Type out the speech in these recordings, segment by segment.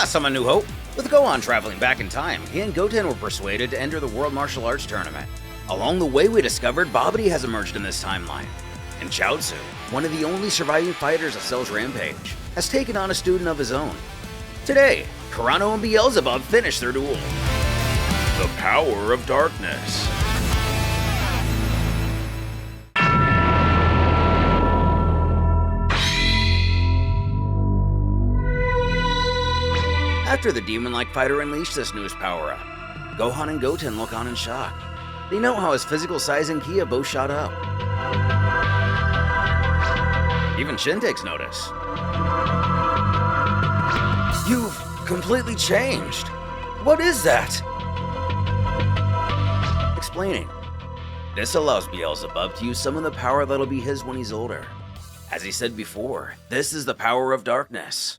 Last time on New Hope, with Gohan traveling back in time, he and Goten were persuaded to enter the World Martial Arts Tournament. Along the way, we discovered Babidi has emerged in this timeline, and Chiaotzu, one of the only surviving fighters of Cell's rampage, has taken on a student of his own. Today, Kirano and Beelzebub finish their duel. The Power of Darkness. After the demon-like fighter unleashed this newest power-up, Gohan and Goten look on in shock. They note how his physical size and Ki both shot up. Even Shin takes notice. You've completely changed. What is that? Explaining. This allows Beelzebub to use some of the power that'll be his when he's older. As he said before, this is the power of darkness.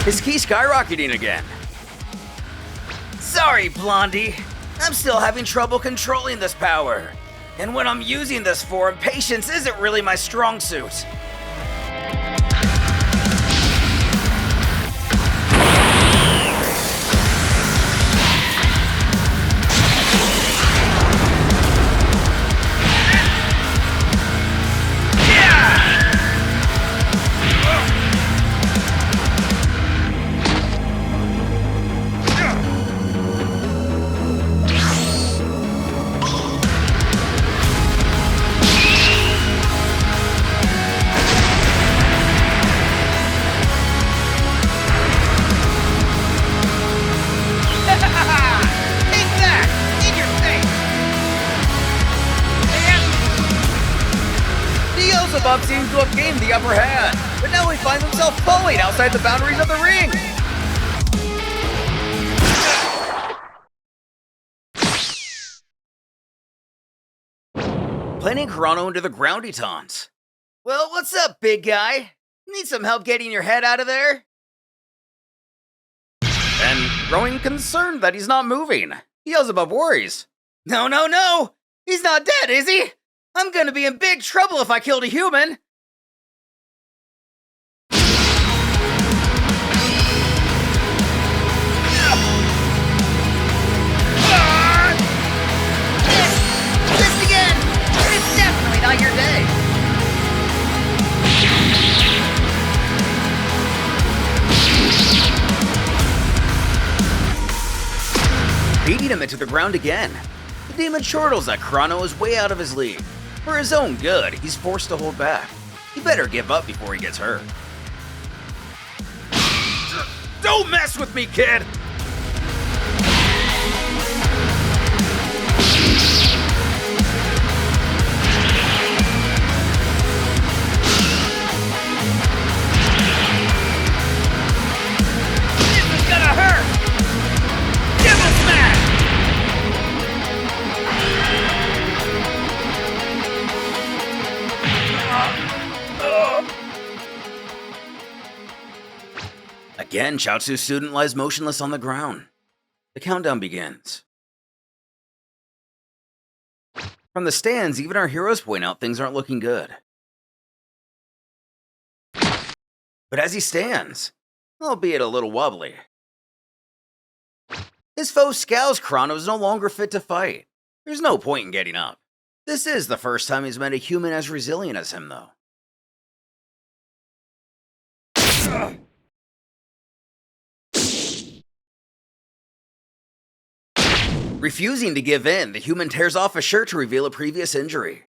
His Ki skyrocketing again. Sorry, Blondie. I'm still having trouble controlling this power. And when I'm using this form, patience isn't really my strong suit. Beelzebub seems to have gained the upper hand, but now he finds himself falling outside the boundaries of the ring. Planting Kurano into the ground, he taunts. Well, what's up, big guy? Need some help getting your head out of there? And growing concerned that he's not moving, Beelzebub worries. No! He's not dead, is he? I'm gonna be in big trouble if I killed a human! Missed again! It's definitely not your day! Beating him into the ground again. The demon chortles that Kurano is way out of his league. For his own good, he's forced to hold back. He better give up before he gets hurt. Don't mess with me, kid! This is gonna hurt! Give him smash! Again, Chiaotzu's student lies motionless on the ground. The countdown begins. From the stands, even our heroes point out things aren't looking good. But as he stands, albeit a little wobbly, his foe scowls Kurano is no longer fit to fight. There's no point in getting up. This is the first time he's met a human as resilient as him, though. Refusing to give in, the human tears off a shirt to reveal a previous injury.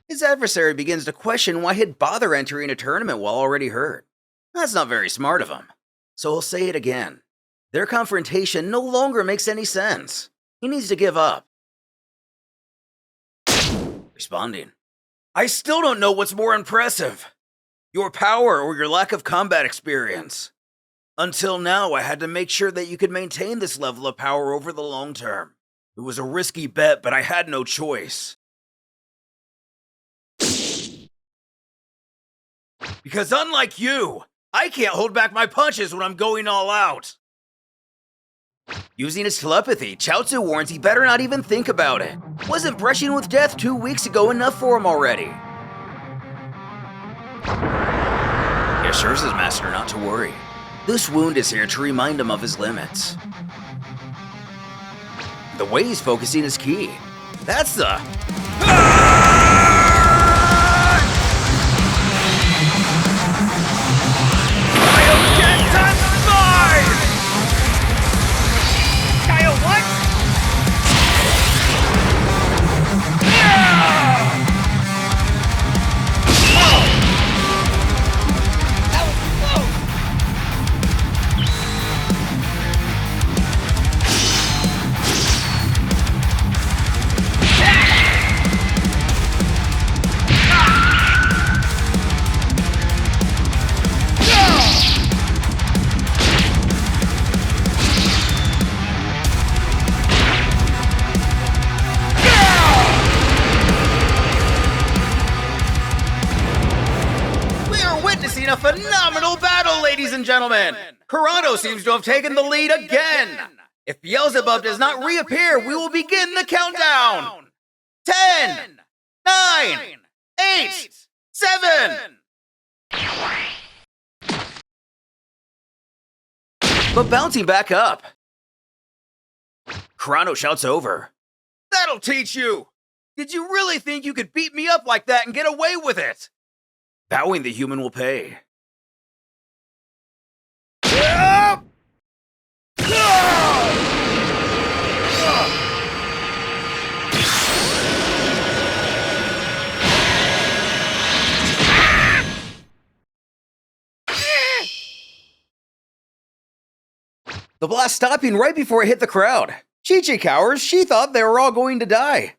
His adversary begins to question why he'd bother entering a tournament while already hurt. That's not very smart of him, so he'll say it again. Their confrontation no longer makes any sense. He needs to give up. Responding. I still don't know what's more impressive. Your power or your lack of combat experience. Until now, I had to make sure that you could maintain this level of power over the long term. It was a risky bet, but I had no choice. Because unlike you, I can't hold back my punches when I'm going all out. Using his telepathy, Chiaotzu warns he better not even think about it. Wasn't brushing with death 2 weeks ago enough for him already? He assures his master not to worry. This wound is here to remind him of his limits. The way he's focusing is key. That's the... A phenomenal battle, ladies and gentlemen! Kurano seems to have taken the lead again! If Beelzebub does not reappear, we will begin the countdown! 10, 9, 8, 7... But bouncing back up, Kurano shouts over. That'll teach you! Did you really think you could beat me up like that and get away with it? Bowing, the human will pay. The blast stopping right before it hit the crowd. Chi-Chi cowers, she thought they were all going to die.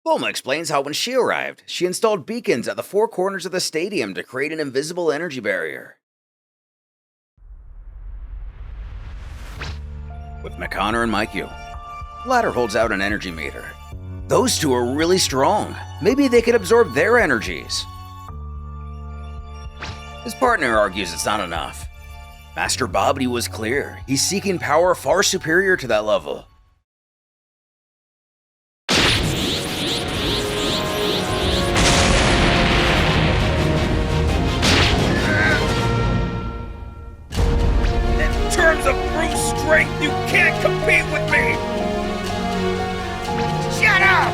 Bulma explains how when she arrived, she installed beacons at the 4 corners of the stadium to create an invisible energy barrier. With McConnor and Maikyuu, latter holds out an energy meter. Those two are really strong. Maybe they could absorb their energies. His partner argues it's not enough. Master Babidi was clear. He's seeking power far superior to that level. In terms of brute strength, you can't compete with me! Shut up!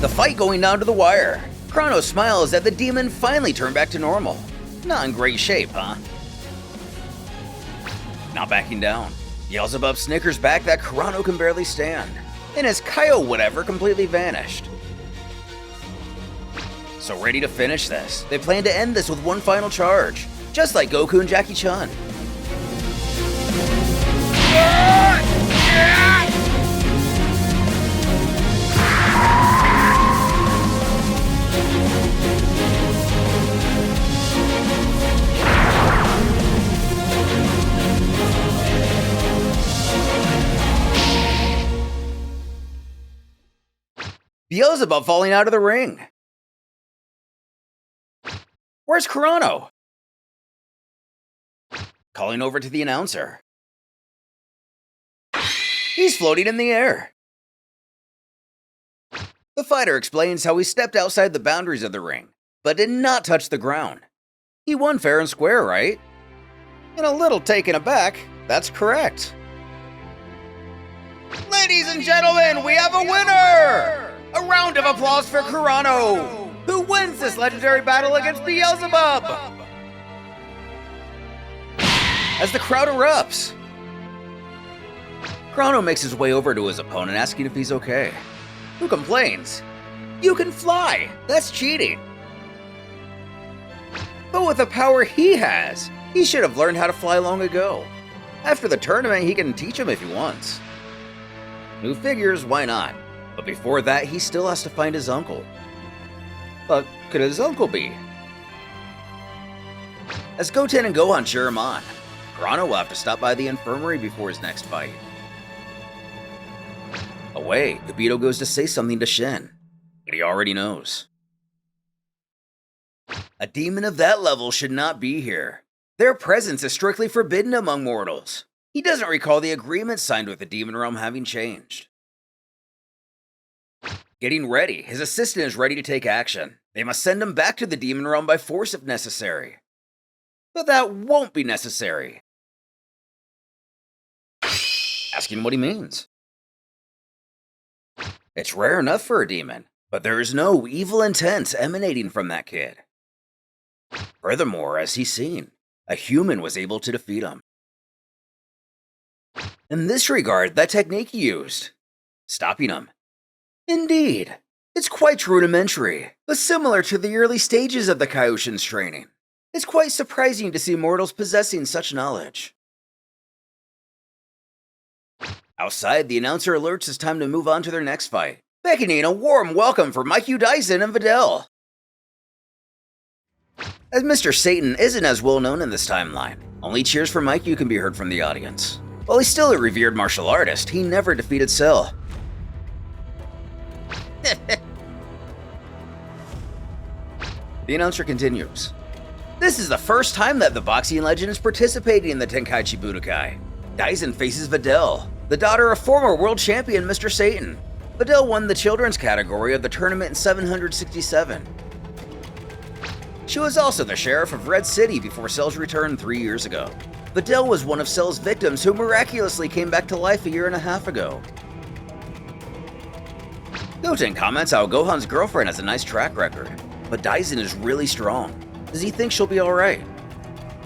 The fight going down to the wire. Kurano smiles that the demon finally turned back to normal. Not in great shape, huh? Not backing down. Beelzebub snickers back that Kurano can barely stand, and his Kaio whatever completely vanished. So ready to finish this, they plan to end this with one final charge, just like Goku and Jackie Chan. Beelzebub falling out of the ring. Where's Kurano? Calling over to the announcer. He's floating in the air. The fighter explains how he stepped outside the boundaries of the ring, but did not touch the ground. He won fair and square, right? And a little taken aback, that's correct. Ladies and gentlemen, we have a winner! A round of applause for Kurano, who wins this legendary battle against Beelzebub! As the crowd erupts, Kurano makes his way over to his opponent asking if he's okay. Who complains? You can fly! That's cheating! But with the power he has, he should have learned how to fly long ago. After the tournament, he can teach him if he wants. Who figures, why not? But before that, he still has to find his uncle. But could his uncle be? As Goten and Gohan cheer him on, Kurano will have to stop by the infirmary before his next fight. Away, Babidi goes to say something to Shin, but he already knows. A demon of that level should not be here. Their presence is strictly forbidden among mortals. He doesn't recall the agreement signed with the demon realm having changed. Getting ready, his assistant is ready to take action. They must send him back to the demon realm by force if necessary. But that won't be necessary. Asking what he means. It's rare enough for a demon, but there is no evil intent emanating from that kid. Furthermore, as he's seen, a human was able to defeat him. In this regard, that technique he used, stopping him. Indeed, it's quite rudimentary, but similar to the early stages of the Kaioshin's training. It's quite surprising to see mortals possessing such knowledge. Outside, the announcer alerts it's time to move on to their next fight, beckoning a warm welcome for Dyson and Videl. As Mr. Satan isn't as well known in this timeline, only cheers for Mikyu can be heard from the audience. While he's still a revered martial artist, he never defeated Cell. The announcer continues. This is the first time that the boxing legend is participating in the Tenkaichi Budokai. Dyson faces Videl, the daughter of former world champion Mr. Satan. Videl won the children's category of the tournament in 767. She was also the sheriff of Red City before Cell's return 3 years ago. Videl was one of Cell's victims who miraculously came back to life a year and a half ago. Goten comments how Gohan's girlfriend has a nice track record, but Dyson is really strong. Does he think she'll be alright?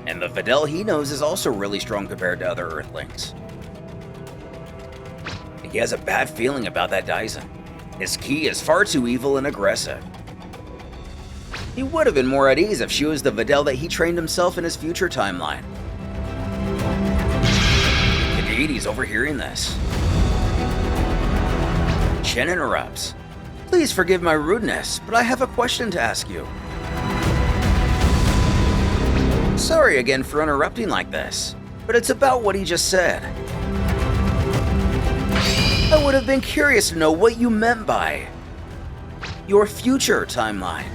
And the Videl he knows is also really strong compared to other Earthlings. He has a bad feeling about that Dyson. His ki is far too evil and aggressive. He would have been more at ease if she was the Videl that he trained himself in his future timeline. The deity's overhearing this. Shin interrupts. Please forgive my rudeness, but I have a question to ask you. Sorry again for interrupting like this, but it's about what he just said. I would have been curious to know what you meant by your future timeline.